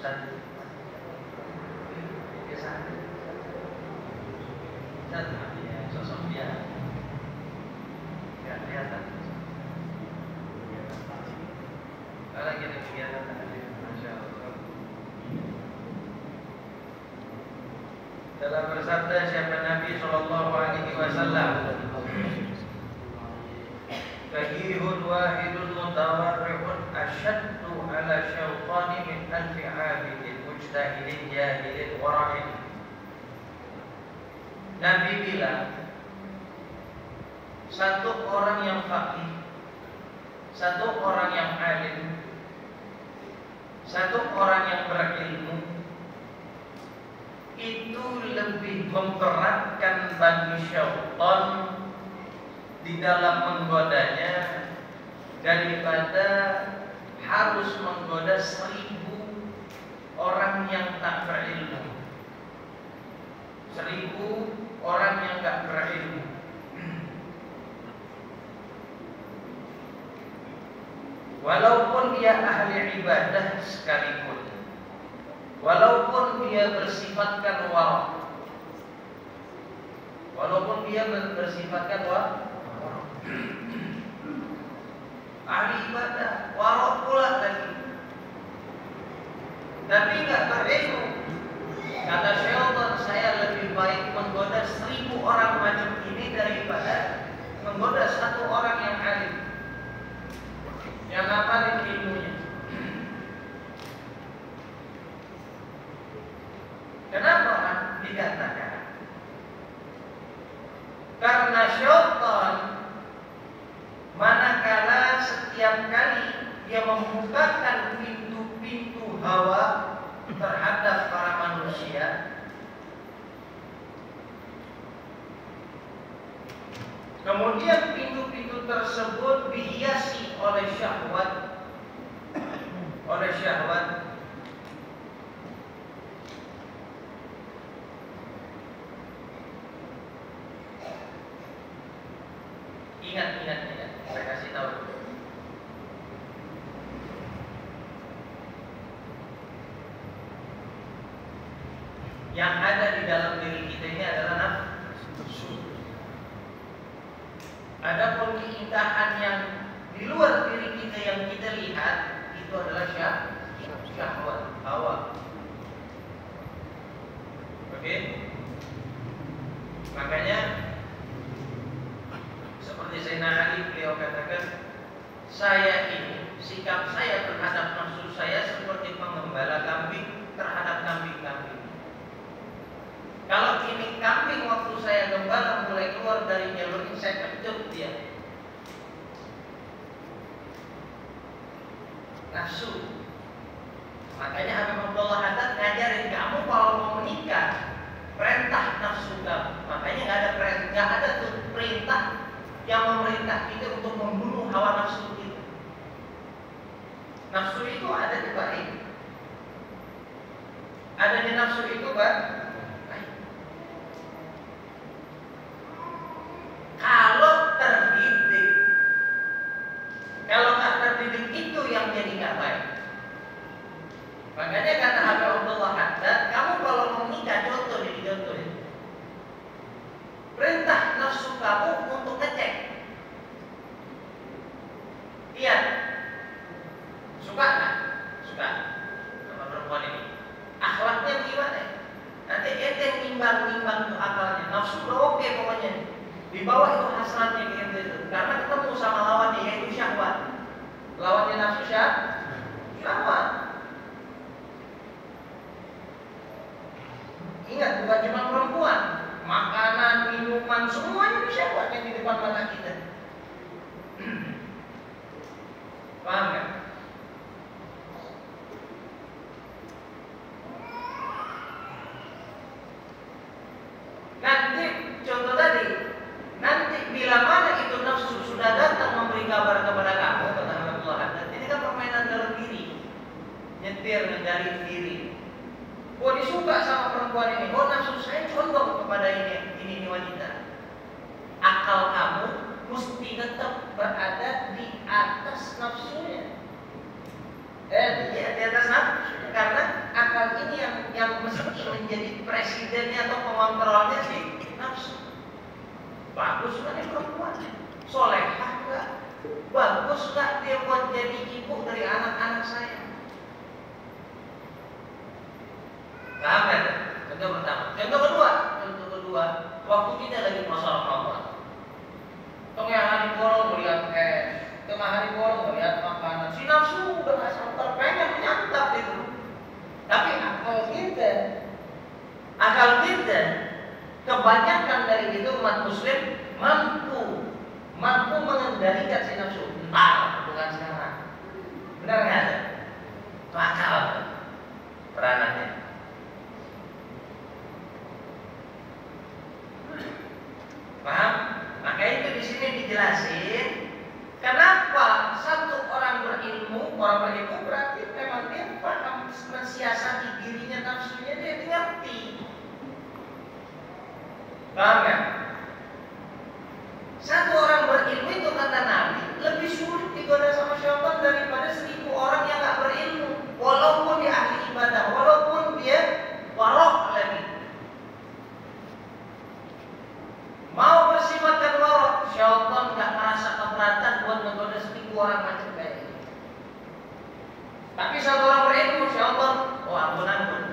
Ustaz biasa Ustaz ya, sosok dia nggak kelihatan. Kalau lagi ada kegiatan tadi, Masya Allah. Dalam bersabda siapa Nabi Sallallahu Alaihi Wasallam, Fahihun wahidun mutawarrihun asyaddu ala syaitani min alfi abidin mujtahidin jahilin wara'in. Nabi bilang, satu orang yang faqih, satu orang yang alim, satu orang yang berilmu itu lebih memberatkan bagi syaitan di dalam menggodanya daripada harus menggoda 1000 orang yang tak berilmu. 1000 orang yang tak berilmu. Walaupun dia ahli ibadah sekalipun, walaupun dia bersifatkan wara', walaupun dia bersifatkan wara', ahli ibadah, wara' pula lagi, tapi nggak berilmu. Kata syaitan, saya lebih baik menggoda 1000 orang macam ini daripada menggoda satu orang yang alim, yang ngapalin ilmunya. Kenapa dikatakan? Karena syaitan manakala setiap kali dia membukakan pintu-pintu hawa terhadap para manusia, kemudian pintu-pintu tersebut dihiasi oleh syahwat, Ingat, saya kasih tahu. Yang ada di dalam diri kita ini adalah nafsu. Adapun keindahan yang di luar diri kita yang kita lihat itu adalah syahwat, hawa. Oke? Makanya seperti Sayyidina Ali, beliau katakan, saya ini, sikap saya terhadap nafsu saya seperti pengembala kambing terhadap kambing-kambing. Kalau ini kambing waktu saya gembala mulai keluar dari jalur ini, saya pecut dia. Nafsu. Makanya Habib Abdullah Haddad ngajarin kamu kalau mau menikah, perintah nafsu kamu. Makanya nggak ada tuh perintah yang memerintah kita untuk membunuh hawa nafsu kita. Nafsu itu ada di baik. Adanya nafsu itu baik. Kalau terdidik, kalau nggak terdidik itu yang jadi nggak baik. Makanya kata Habib Abdullah Haddad, kamu kalau mau nikah contohin. Perintah nafsu kamu untuk ngecek. Iya, suka nggak? Suka sama perempuan ini. Akhlaknya gimana? Nanti ente nimbang tuh akalnya. Nafsu udah oke pokoknya. Di bawah itu hasratnya gitu itu. Karena ketemu sama lawannya yaitu syahwat. Lawannya nafsu syahwat. Ingat, bukan cuma perempuan, makanan, minuman, semuanya syahwat yang di depan mata kita. Paham nggak? Nanti contoh tadi, nanti bila mana itu nafsu sudah datang memberi kabar kepada kamu, kata Abdullah Haddad, ini kan permainan dalam diri, nyetir dari diri. Oh, disuka sama perempuan ini, oh nafsu saya condong kepada ini wanita. Akal kamu mesti tetap berada di atas nafsunya. Di atas nafsu, karena presidennya atau pengontrolnya sih nafsu. Bagus nggak nih perempuannya? Solehah nggak? Bagus nggak dia buat jadi ibu dari anak-anak saya? Paham kan? Contoh pertama. Contoh kedua, waktu kita lagi puasa Ramadan. Tengah hari bolong melihat tengah hari bolong melihat makanan. Si nafsu udah nggak sabar pengen menyantap itu. Tapi akal kita kebanyakan dari itu umat muslim mampu mengendalikan si nafsu. Bukan sekarang. Benar nggak? Akal peranannya. Paham? Maka itu di sini dijelasin kenapa satu orang berilmu berarti memang dia paham mensiasati dirinya, nafsunya dia ngerti. Paham kan? Satu orang berilmu itu kata Nabi lebih sulit digoda sama syaitan daripada 1000 orang yang nggak berilmu, walaupun dia ahli ibadah, walaupun dia warok lagi. Mau bersifatkan warok, syaitan nggak merasa keberatan buat menggoda 1000 orang macam kayak ini. Tapi satu orang berilmu, syaitan, ampun.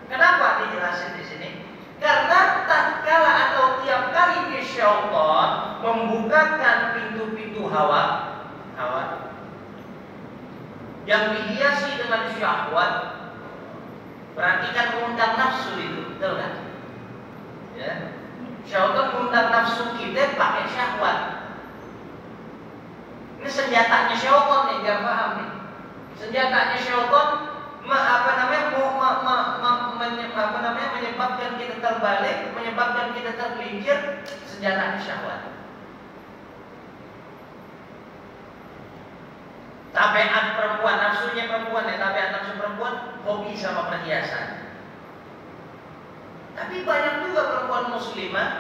Kenapa dijelasin di sini? Karena tatkala atau tiap kali syaitan membukakan pintu-pintu hawa yang dihiasi dengan syahwat, berarti kan mengundang nafsu itu, betul kan? Ya. Syaitan mengundang nafsu kita pakai syahwat. Ini senjatanya syaitan nih, biar paham nih. Senjatanya syaitan menyebabkan kita terbalik, menyebabkan kita tergelincir, senjatanya syahwat. Tabiat perempuan, nafsunya perempuan ya, tabiat nafsu perempuan hobi sama perhiasan. Tapi banyak juga perempuan muslimah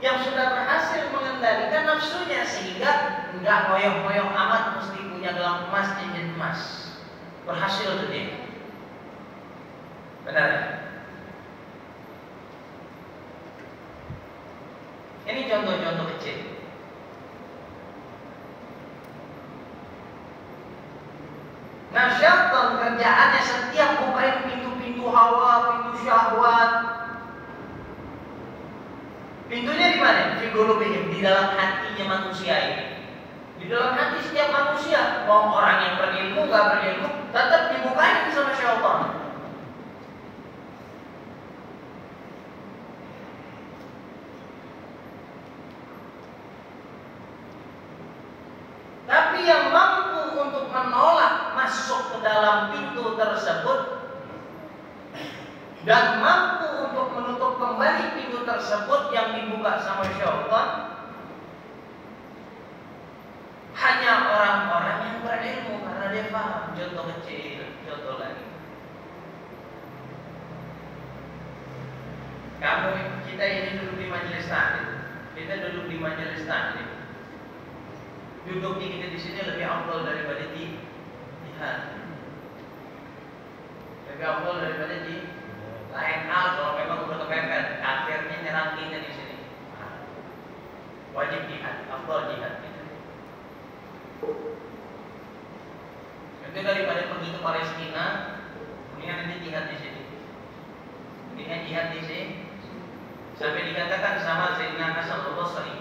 yang sudah berhasil mengendalikan nafsunya sehingga nggak ngoyong-ngoyong amat mesti punya gelang emas, cincin emas. Berhasil tuh dia. Benar ya? Ini contoh-contoh kecil. Nah, syaitan kerjaannya setiap bukain pintu-pintu hawa, pintu syahwat. Pintunya di mana? Fi qulubihim, di dalam hatinya manusia ini. Di dalam hati setiap manusia, mau orang yang berilmu, nggak berilmu, tetap dibukain sama syaitan. Tapi yang mampu untuk menolak masuk ke dalam pintu tersebut dan mampu untuk menutup kembali pintu tersebut yang dibuka sama syaitan hanya orang-orang yang berilmu, karena dia paham. Contoh kecil, contoh lagi. Kita ini duduk di majelis taklim. Kita duduk di majelis taklim. Duduknya kita di sini lebih afdal daripada di jihad. Lebih afdal daripada di lain hal. Kalau memang udah kepepet, kafirnya nyerang kita di sini. Wajib jihad, afdal jihad. Itu daripada pergi ke Palestina, mendingan nanti jihad di sini. Mendingan jihad di sini. Sampai dikatakan sama Sayyidina Hasan al-Basri,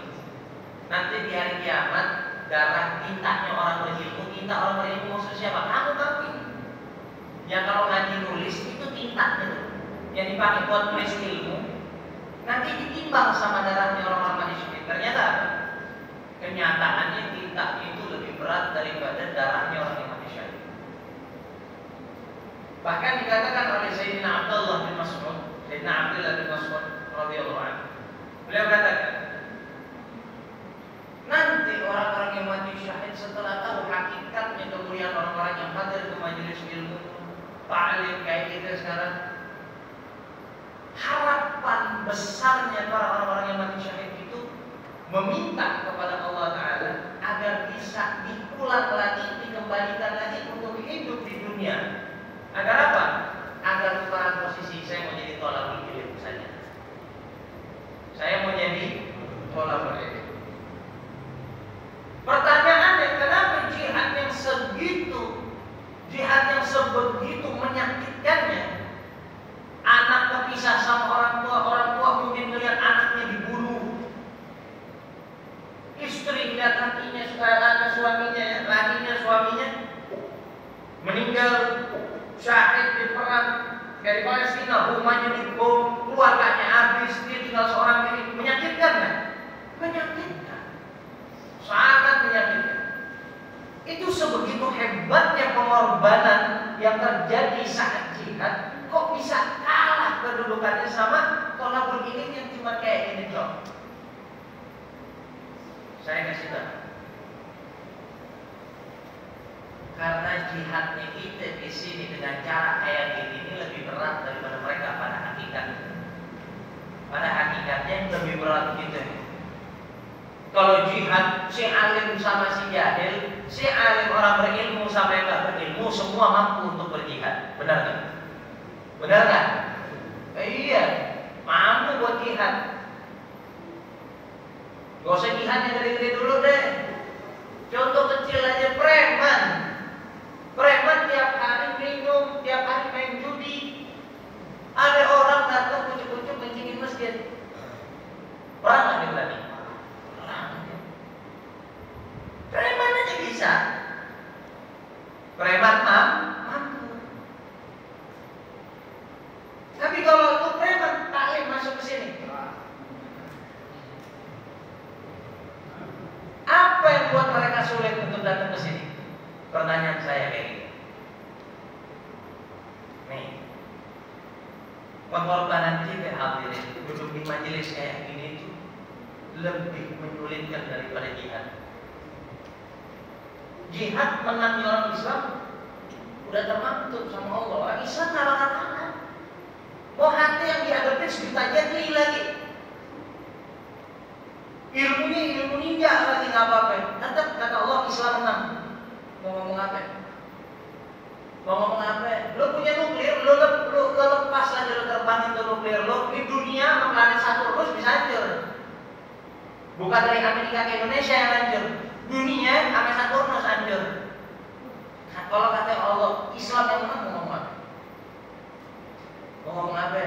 nanti di hari kiamat darah tintanya orang berilmu, tinta orang berilmu maksud siapa? Kamu kami. Yang kalau ngaji nulis itu tintanya tuh, yang dipakai buat nulis ilmu, nanti ditimbang sama darahnya orang-orang manusia. Ternyata kenyataannya tinta itu lebih berat daripada darahnya orang yang mati syahid. Bahkan dikatakan oleh Sayyidina Abdullah bin Mas'ud, Sayyidina Abdullah bin Mas'ud radhiyallahu anhu, beliau katakan, nanti orang-orang yang mati syahid setelah tahu hakikatnya kemuliaan orang-orang yang hadir ke majelis ilmu, ta'lim kayak kita sekarang, harapan besarnya para orang-orang yang mati syahid itu meminta kepada Allah Ta'ala agar bisa diulang lagi, dikembalikan lagi untuk hidup di dunia. Agar apa? Agar sekarang posisi saya mau jadi tolak sekolah berilmu. Pertanyaannya, kenapa jihad yang sebegitu menyakitkannya? Anak kepisah sama orang tua mungkin melihat anaknya dibunuh. Istri lihat lakinya suaminya meninggal syahid di perang dari Palestina, rumahnya dibom, keluarganya habis, dia tinggal seorang diri. Menyakitkan kan? Menyakitkan, sangat menyakitkan. Itu sebegitu hebatnya pengorbanan yang terjadi saat jihad, kok bisa kalah kedudukannya sama tolabul ilmi yang cuma kayak gini dong. Saya kasih tahu, karena jihadnya kita di sini dengan cara kayak gini ini lebih berat daripada mereka pada hakikatnya. Pada hakikatnya lebih berat kita. Kalau jihad si alim sama si jahil, si alim orang berilmu sama yang nggak berilmu semua mampu untuk berjihad, benar kan? Benar kan? Iya, mampu buat jihad. Gak usah jihad yang gede-gede dulu deh. Contoh kecil aja, preman tiap hari minum, tiap hari main judi. Ada orang datang kucuk-kucuk kencingin masjid, perang nggak dia berani? Preman aja bisa. Preman mampu. Tapi kalau itu preman taklim masuk ke sini, apa yang buat mereka sulit untuk datang ke sini? Pertanyaan saya kayak gini. Nih, pengorbanan kita hadirin duduk di majelis kayak gini itu lebih menyulitkan daripada jihad. Jihad menang orang Islam udah termaktub sama Allah. Orang Islam kalah. Mau hati yang dihadapi sejuta jadi lagi. Ilmunya ilmu ninja lagi nggak apa-apa. Tetap kata Allah Islam menang. Mau ngomong apa? Lo punya nuklir, lo lepas aja, lo terbangin ke nuklir lo di dunia sama planet Saturnus bisa hancur. Bukan dari Amerika ke Indonesia yang hancur, dunia sama Saturnus hancur. Nah, kalau kata Allah Islam yang menang, mau ngomong apa? Mau ngomong apa?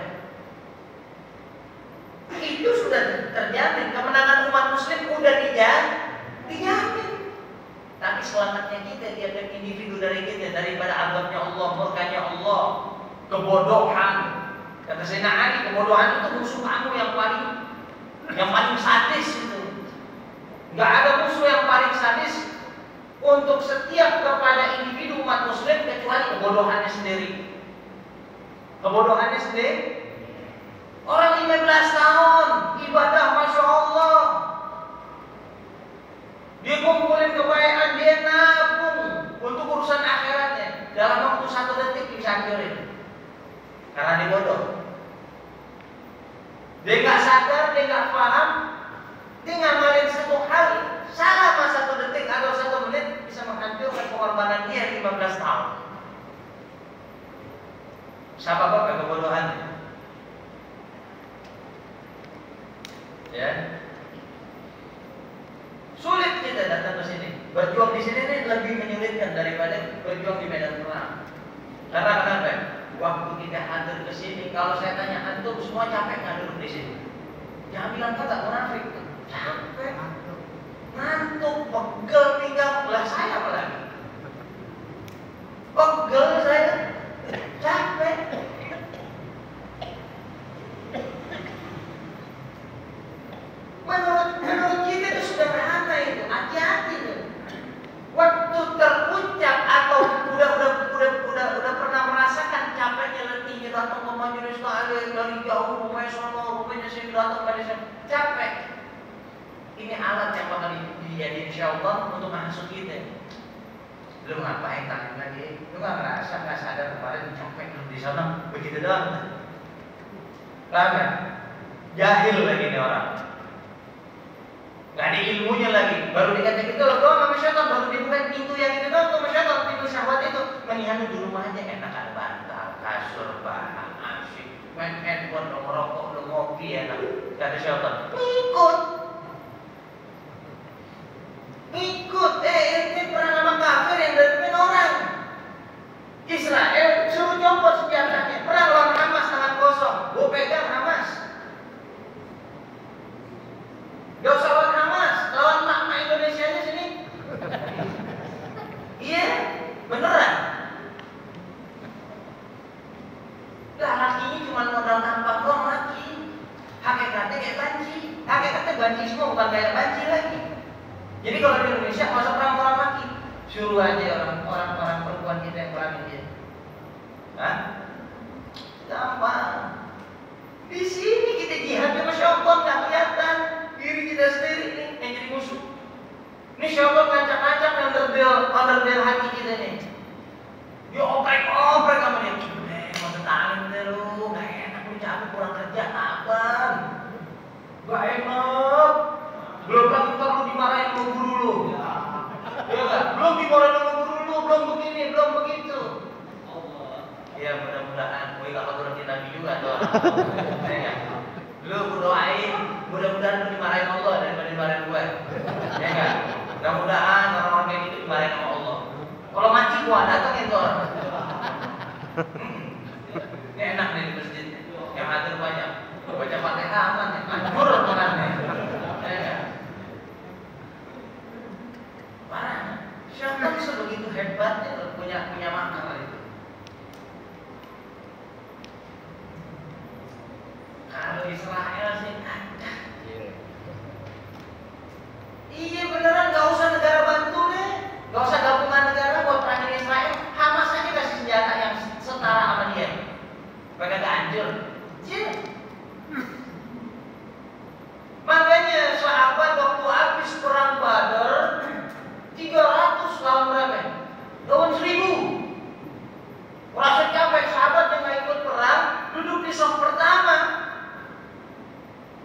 Itu sudah terjamin, kemenangan umat Muslim udah dijamin. Tapi selamatnya kita tiap individu dari kita daripada azabnya Allah, murkanya Allah, kebodohan. Kata Sayyidina Ali, kebodohan itu musuh kamu yang paling sadis itu. Gak ada musuh yang paling sadis untuk setiap kepada individu umat Muslim kecuali kebodohannya sendiri. Kebodohannya sendiri. Orang 15 tahun ibadah Masya Allah, dia kumpulin kebaikan, dia nabung untuk urusan akhiratnya. Dalam waktu 1 detik bisa hancurin karena dia bodoh. Dia nggak sadar, dia nggak paham, dia ngamalin satu hal salah mas 1 detik atau 1 menit bisa menghancurkan pengorbanan dia 15 tahun. Siapa bapak kebodohannya? Ya. Sulit kita datang ke sini. Berjuang di sini ini lebih menyulitkan daripada berjuang di medan perang. Karena kenapa? Waktu kita hadir ke sini, kalau saya tanya antum semua capek nggak duduk di sini? Jangan bilang kata munafik. Capek, ngantuk, pegel pinggang, belah saya apa lagi? Pegel saya, capek. Menurut kita itu sederhana itu, hati-hati itu. Waktu terucap atau udah pernah merasakan capeknya letihnya datang ke majelis taklim dari jauh, rumahnya sono, rumahnya sini datang dari sana, capek. Ini alat yang bakal dijadiin insyaallah untuk menghasut kita. Lu ngapain taklim lagi? Lu nggak ngerasa, nggak sadar kemarin capek lu di sana begitu doang. Kan? Jahil lagi nih orang. Gak ada ilmunya lagi, baru dikata gitu loh doang sama syaitan, baru dibuka pintu yang itu doang sama syaitan, pintu syahwat itu. Mendingan di rumah aja enak, ada bantal, kasur, bahan, asyik, main handphone, lo ngerokok, lo ngopi enak. Kata syaitan, ikut. ente perang sama kafir yang depan orang. Israel suruh copot senjatanya, perang lawan Hamas tangan kosong. Gue pegang Hamas. Gak usah lawan Hamas, lawan makna Indonesia aja sini. Iya, beneran. Lah laki ini cuma modal tampak doang laki. Hakikatnya kayak banci. Hakikatnya banci semua bukan kayak banci lagi. Jadi kalau di Indonesia masa perang orang laki, suruh aja orang perempuan kita yang perangin dia. Hah? Gampang. Di sini kita jihad sama syaitan nggak kelihatan. Diri kita sendiri nih yang jadi musuh. Ini syaitan ngacak-ngacak underdale hati kita nih. Dia oprek sama dia. Masa talim deh lu, gak enak lu capek kurang kerja abang. Gak enak. Belum lagi ntar lu dimarahin sama guru lu. Ya gak? Belum dimarahin sama guru lu, belum begini, belum begitu. Ya mudah-mudahan, gue gak keturunin Nabi juga tuh. Ya gak? Lu berdoain, mudah-mudahan lu dimarahin Allah daripada dimarahin gue. Ya gak? Mudah-mudahan orang-orang kayak gitu dimarahin sama Allah. Kalau maci gua datengin tuh orang. Ini enak nih di masjid, yang hadir banyak. Baca Fatihah aman ya, manjur makannya. Ya gak? Parah. Siapa bisa begitu hebatnya punya makar itu? Kalau Israel sih kacau. Iya beneran, gak usah negara bantu deh. Gak usah gabungan negara buat perangin Israel. Hamas aja kasih senjata yang setara sama dia. Mereka gak hancur. Makanya sahabat waktu habis perang Badar 300 lawan berapa? Lawan 1000. Merasa capek, sahabat yang gak ikut perang duduk di saf pertama.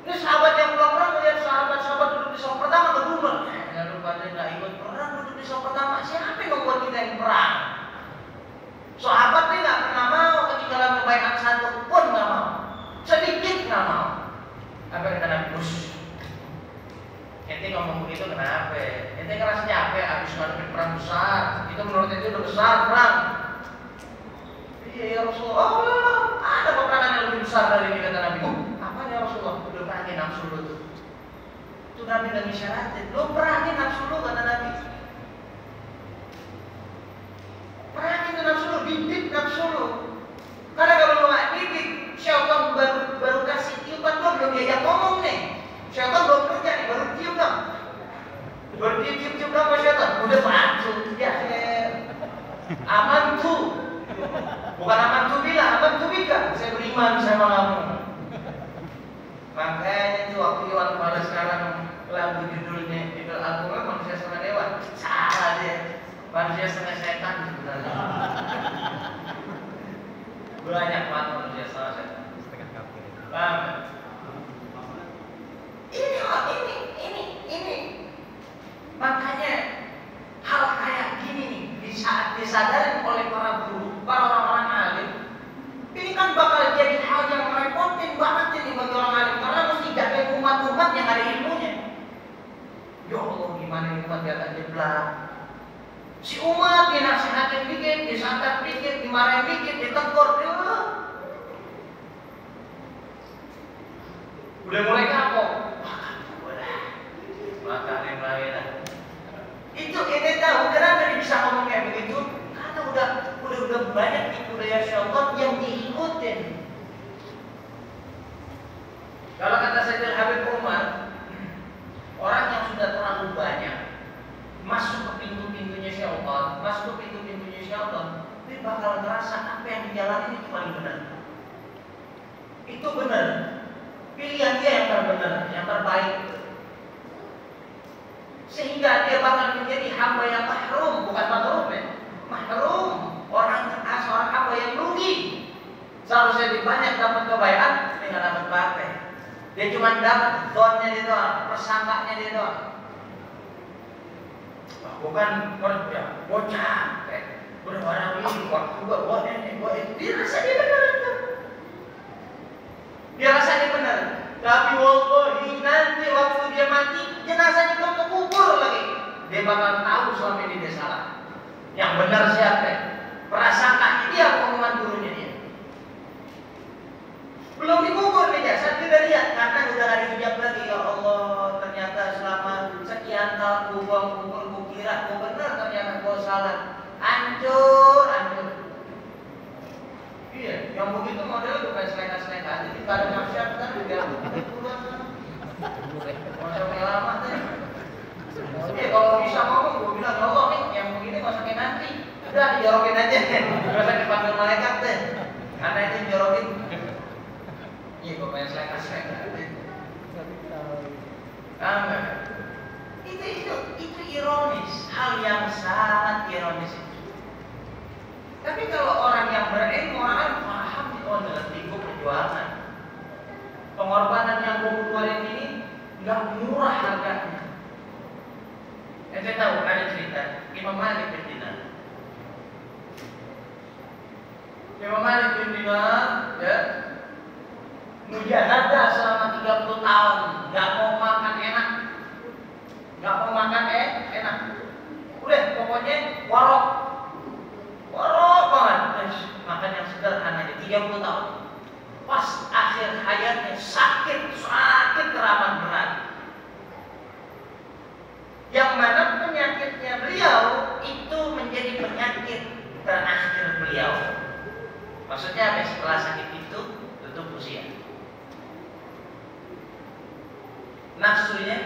Ini sahabat yang belum perang melihat sahabat-sahabat duduk di saf pertama ngedumel. Lalu pada gak ikut perang duduk di saf pertama. Siapa yang membuat kita yang perang? Sahabat ini gak pernah mau ketinggalan kebaikan satu pun gak mau. Sedikit gak mau. Apa kata Nabi Mus? Ente ngomong begitu kenapa? Ente ngerasa capek habis ngadepin perang besar. Itu menurut ente udah besar perang. Iya ya Rasulullah. Oh, ada peperangan yang lebih besar dari ini kata Nabi. Apa ya Rasulullah? Udah perangin nafsu lu tuh. Itu Nabi udah ngisyaratin. Lu perangin nafsu lu kata Nabi. Perangin nafsu lu, didik nafsu lu. Karena kalau lu gak didik, syaitan baru kasih tiupan lu, belum diajak ngomong nih. Syaitan belum kerja nih, baru tiup dong. Baru tiup dong sama syaitan. Udah pancu, ya aman tuh. Bukan aman tuh bilang, aman tuh bika. Saya beriman sama kamu. Makanya tuh waktu Iwan Fals sekarang lagu judulnya judul albumnya Manusia Setengah Dewa. Salah dia. Manusia setengah setan sebenarnya. Banyak banget manusia setengah setan. Setengah kafir. Paham? Ini. Makanya hal kayak gini nih di saat disadarin oleh para guru, para orang-orang alim, ini kan bakal jadi hal yang merepotin banget ini bagi orang alim karena mesti jagain umat-umat yang ada ilmunya. Ya Allah, gimana umat gak akan jeblak? Si umat dinasihatin dikit, disantet dikit, dimarahin dikit, ditegur, udah mulai kapok. Maka yang lain itu kita tahu kenapa dia bisa ngomong kayak begitu? Karena udah banyak tipu daya syaitan yang diikutin. Kalau kata Sayyidina Habib Umar, orang yang sudah terlalu banyak masuk ke pintu-pintunya syaitan, dia bakal ngerasa apa yang dijalani itu paling benar. Itu benar. Pilihan dia yang terbenar, yang terbaik. Sehingga dia bakal menjadi hamba yang mahrum, bukan mahrum ya. Mahrum, seorang hamba yang rugi. Seharusnya dia banyak dapat kebaikan, dia nggak dapat apa-apa. Dia cuma dapat zonnya dia doang, persangkanya dia doang. Bukan kerja, bocah, udah barang ini, waktu gua ini, dia rasa dia benar itu. Dia rasa dia benar. Tapi wallahi nanti waktu dia mati jenazahnya belum kekubur lagi. dia bakal tahu selama ini dia salah. Yang benar siapa? Prasangka dia omongan gurunya dia. Belum dikubur nih, saat kita lihat karena udah ada hijab lagi. Ya Allah, ternyata selama sekian tahun gue kubur, gue kira gue benar, ternyata gue salah. Hancur. Iya, yang begitu model bukan seleka-seleka aja. Jadi kalau nasihat kan juga masya lama deh. Iya, kalau bisa ngomong, gue bilang ya Allah nih, yang begini nggak usah kayak nanti. Udah dijorokin aja, nggak usah dipanggil malaikat deh. Karena itu dijorokin. Iya, gue pengen seleka-seleka. Itu ironis, hal yang sangat ironis itu. Tapi kalau orang yang berilmu akan paham itu adalah tiga perjuangan. Pengorbanan yang gue keluarin ini nggak murah harganya. Saya tahu ada cerita Imam Malik bin Dinar. Imam Malik bin Dinar, ya, mujahadah selama 30 tahun, nggak mau makan enak, enak. Udah, pokoknya warok banget. Makan yang sederhana aja 30 tahun. Pas akhir hayatnya sakit teramat berat. Yang mana penyakitnya beliau itu menjadi penyakit terakhir beliau. Maksudnya apa? Setelah sakit itu tutup usia. Nafsunya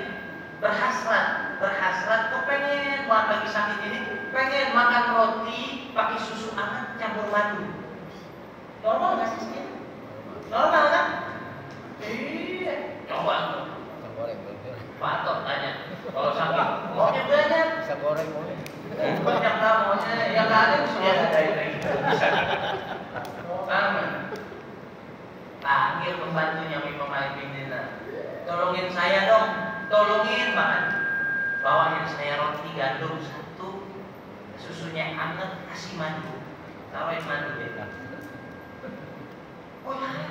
berhasrat kepengen buat lagi sakit ini, pengen makan roti pakai susu hangat campur madu. Normal nggak sih? Normal kan? Iya, coba tuh. Patok tanya. Kalau sakit, maunya banyak. Bisa goreng boleh. Banyak lah maunya. Yang ada sudah ada gitu. Aman. Panggil pembantunya Imam Malik bin Dinar. Tolongin saya dong. Tolongin banget. Bawain saya roti gandum 1, susunya hangat, kasih madu. Taruhin madu ya. Oh ya.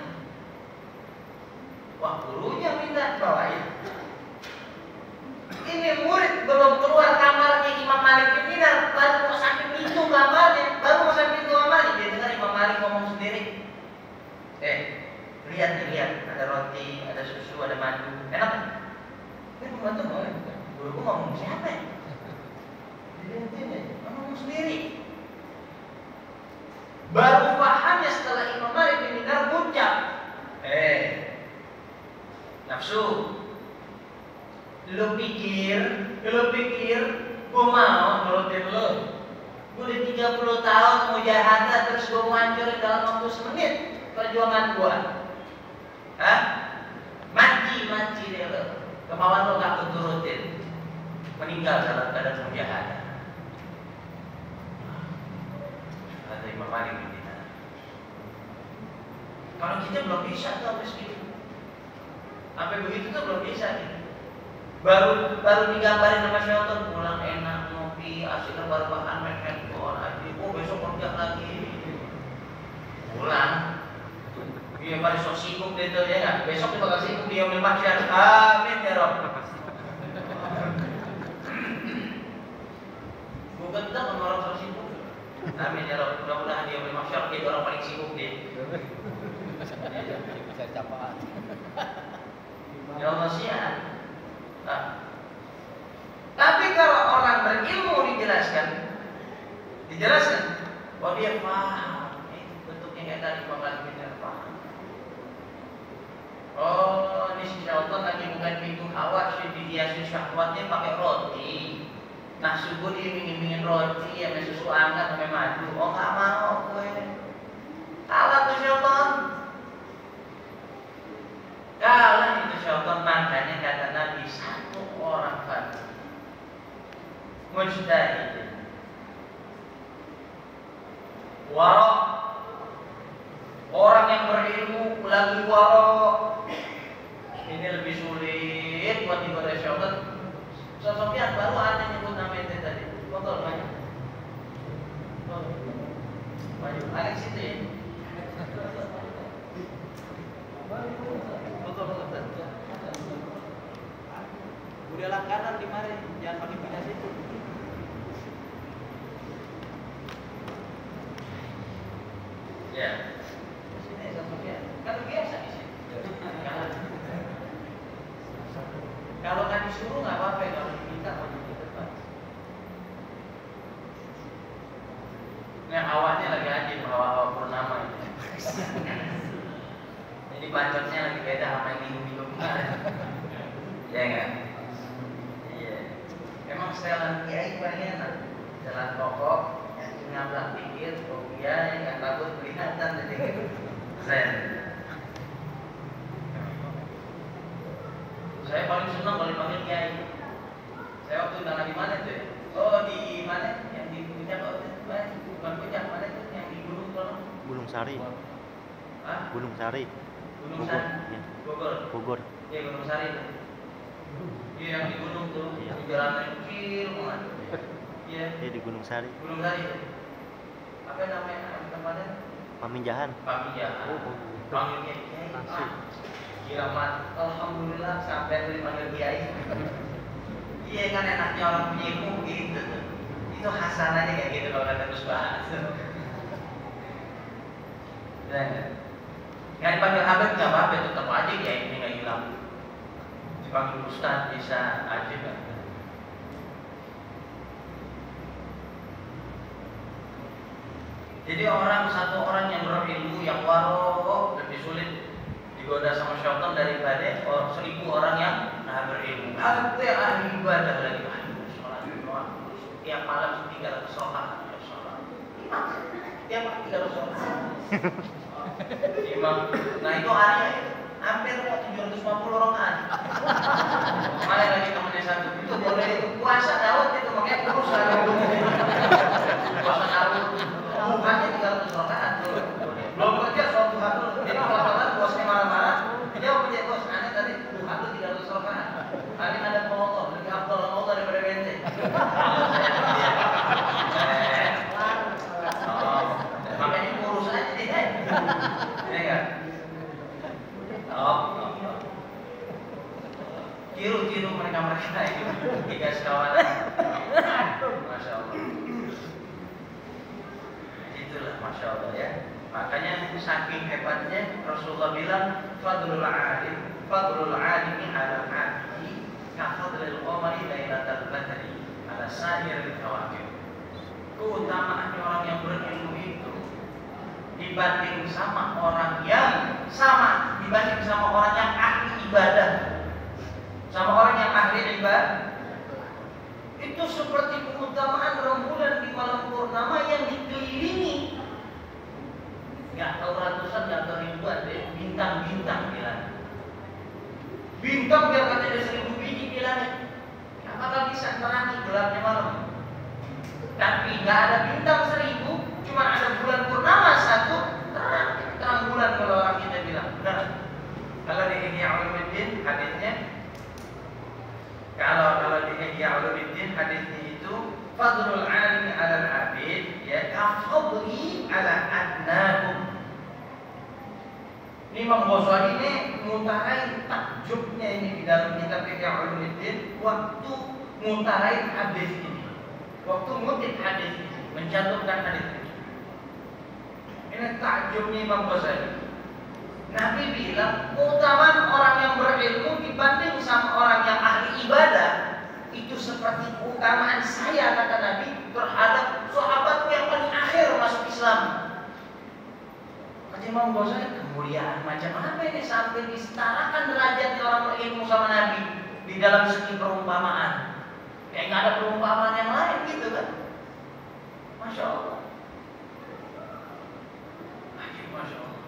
Wah, gurunya minta bawain. Ini murid belum keluar kamarnya Imam Malik bin Dinar, baru mau sampai pintu kamarnya, dia dengar Imam Malik ngomong sendiri. Lihat, ada roti, ada susu, ada madu, enak. Ini pembantu boleh. Guruku ngomong siapa ya? Dia ngomong sendiri. Baru pahamnya setelah Imam Malik bin Dinar ucap, nafsu. Lu pikir gue mau nurutin lu? Gue udah 30 tahun mujahadah terus gue mau hancurin dalam waktu semenit perjuangan gue. Hah? Mati deh lu. Kemauan lu gak turutin. Meninggal dalam keadaan mujahadah. Ada Imam Malik bin Dinar. Kalau kita belum bisa tuh habis gitu. Sampai begitu tuh belum bisa gitu. Baru digambarin sama Shelton, pulang enak, ngopi, asik, baru makan, main handphone aja. Oh besok kerja lagi. Pulang. Iya pada sok sibuk deh tuh ya nggak. Besok dia bakal sibuk dia ambil maksiat. Amin ya Rob. Bukan kita sama orang sok sibuk. Amin ya Rob. Mudah-mudahan dia ambil maksiat dia orang paling sibuk dia. Bisa capaan. Ya Allah siap. Nah, tapi kalau orang berilmu dijelaskan, oh dia paham, bentuknya kayak tadi Malik bin Dinar paham. Oh, ini si Syaitan lagi bukan pintu hawa, si dihiasi syahwatnya pakai roti. Nah, subuh dia ingin roti, ya susu hangat sampai madu. Oh nggak mau, gue. Kalah tuh Syaitan. Kalah itu Syaitan, makanya kata Nabi satu orang kan mujtahid warok, orang yang berilmu lagi warok, ini lebih sulit buat digoda Syaitan. Sosoknya baru ada nyebut nama itu tadi. Betul banyak. Banyak Alex itu ya. Betul. belok kanan di mari, jangan pakai pindah situ. Ya. Sini sama dia. Kan biasa di sini. Kalau nggak disuruh nggak apa-apa, kalau diminta mau di depan. Nah, awalnya lagi aja awal purnama ini. Jadi bacotnya lagi beda sama yang minggu-minggu kemarin. Ya enggak? Iya. Emang setelan kiai paling enak. Jalan pokok, yang ngambil pikir, kopiah, yang takut kelihatan jadi keren. Saya paling senang kalau dipanggil kiai. Saya waktu udah di mana tuh? Oh di mana? Yang di Puncak, bukan Puncak, mana tuh? Yang di Gunung Kono? Gunung Sari. Hah? Gunung Sari. Gunung Bogor. Sari. Ya. Bogor. Bogor. Iya Gunung Sari. Iya yang di gunung tuh, Iya. di jalan kecil banget. Iya. Iya di Gunung Sari. Gunung Sari. Apa namanya tempatnya? Paminjahan. Pamijahan. Oh. Panggilnya kiai. Asik. Kiramat. Alhamdulillah sampai dipanggil kiai. Iya kan enaknya orang punya ilmu begitu tuh. Itu hasanahnya kayak gitu kalau kata Gus Bahas. Nggak dipanggil Habib nggak apa-apa, tetap aja kiai ini nggak hilang. Dipanggil Ustaz bisa aja kan. Jadi satu orang yang berilmu yang waro lebih sulit digoda sama syaitan daripada 1000 orang yang berilmu. Ada yang ahli ibadah lagi, sholat tiap malam 300 sholat, tiap hari 300 sholat. Imam, nah itu hari hampir 750 orang hari. Kemarin lagi temennya satu itu boleh puasa Daud itu makanya kurus lagi puasa Daud. Bukannya 300 rakaat belum kerja sholat duha dulu. Jadi kalau sholat bosnya marah-marah, dia punya bos aneh tadi duha dulu 300 rakaat. Kali ada pemotor lebih afdal mau daripada benteng. Makanya kurus aja deh. Ya kan? Tiru mereka itu tiga sekawan. Masya Allah. Itulah Masya Allah ya. Makanya saking hebatnya Rasulullah bilang fadlul alimi ala abdi kafadlil qamari lailatal badri ala sa'iril kawakib. Keutamaan orang yang berilmu itu dibanding sama orang yang ahli ibadah, sama orang yang ahli ibadah itu seperti keutamaan rembulan di malam purnama yang dikelilingi nggak tahu ratusan, nggak tahu ribuan deh bintang-bintang di langit. Bintang biar katanya ada 1000 biji di langit, apakah bisa menerangi gelapnya malam? Tapi nggak ada bintang 1000, cuma ada bulan purnama satu, terang bulan kalau orang kita bilang. Benar? Kalau di Ihya Ulumuddin hadisnya, kalau di Ihya Ulumuddin hadisnya itu fadlul alimi 'alal 'abid ya kafadli 'ala adnakum. Ini Imam Ghazali ini ngutarain takjubnya ini di dalam kitab Ihya Ulumuddin waktu ngutarain hadis ini. Waktu ngutip hadis ini, mencantumkan hadis ini. Ini takjubnya Imam Ghazali. Nabi bilang keutamaan orang yang berilmu dibanding sama orang yang ahli ibadah itu seperti keutamaan saya, kata Nabi, terhadap sahabatku yang paling akhir masuk Islam. Kata Imam Ghazali, kemuliaan macam apa ini sampai disetarakan derajatnya orang berilmu sama Nabi di dalam segi perumpamaan? Kayak nggak ada perumpamaan yang lain gitu kan? Masya Allah. Masya Allah.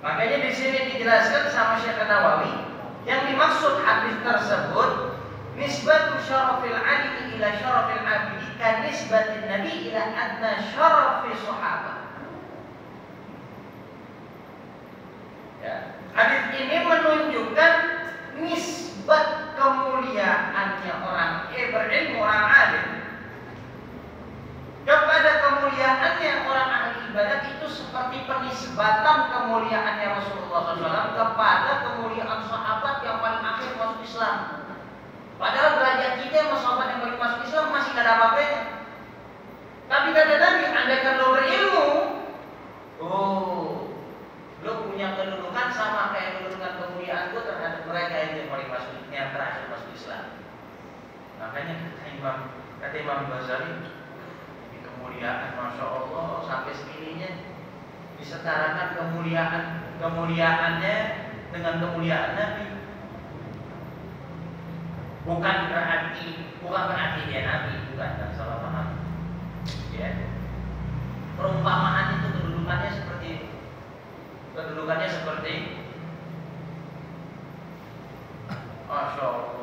Makanya di sini dijelaskan sama Syekh Nawawi yang dimaksud hadis tersebut nisbatu syarafil alimi ila syarafil abidi kan nisbatin nabi ila adna syarafi sahabat. Ya. Hadis ini menunjukkan nisbat kemuliaannya orang berilmu, orang alim kepada kemuliaannya orang ahli ibadah itu penisbatan kemuliaannya Rasulullah SAW kepada kemuliaan sahabat yang paling akhir masuk Islam. Padahal derajat kita sama sahabat yang paling masuk Islam masih gak ada apa-apanya. Tapi kata Nabi, andaikan lo berilmu, lo punya kedudukan sama kayak kedudukan kemuliaan gue terhadap mereka yang paling masuk, yang terakhir masuk Islam. Makanya kata Imam Ghazali, di kemuliaan Masya Allah sampai segininya disetarakan kemuliaannya dengan kemuliaan Nabi. Bukan berarti dia Nabi, bukan, salah paham. Ya. Perumpamaan itu kedudukannya seperti itu. Masya Allah.